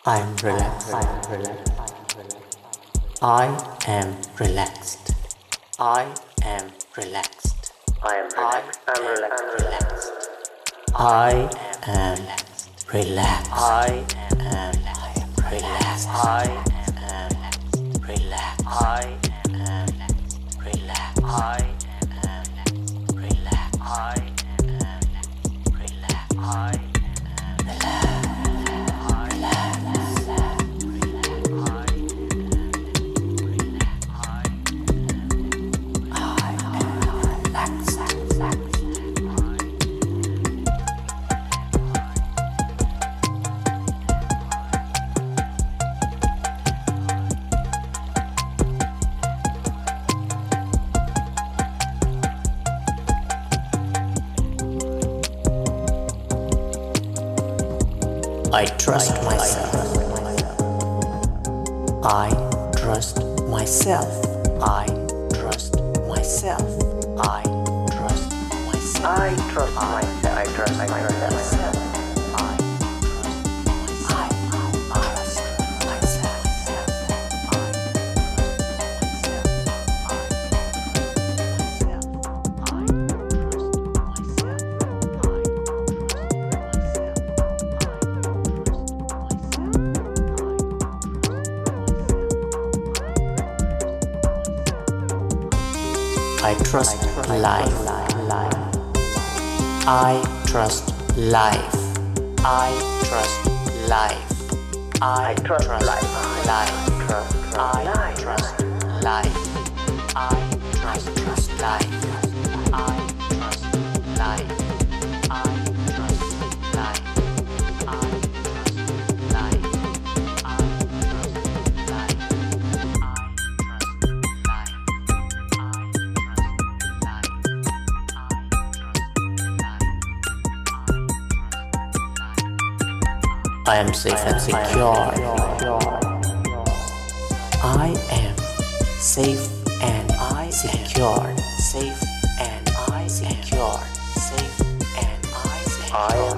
I am relaxed. I am relaxed. I am relaxed. I am relaxed. I'm relaxed. I am relaxed. I am relaxed. I am relaxed. I am relaxed. I am relaxed. I am relaxed. I I trust myself. I trust myself. I trust myself. I trust myself. I trust myself. I trust myself. I trust life. I trust life. I trust life. I trust life. I trust life. I trust life. I trust life. I trust life. I trust life. I am safe and secure. I am safe and secure. Safe and secure. Safe and secure. I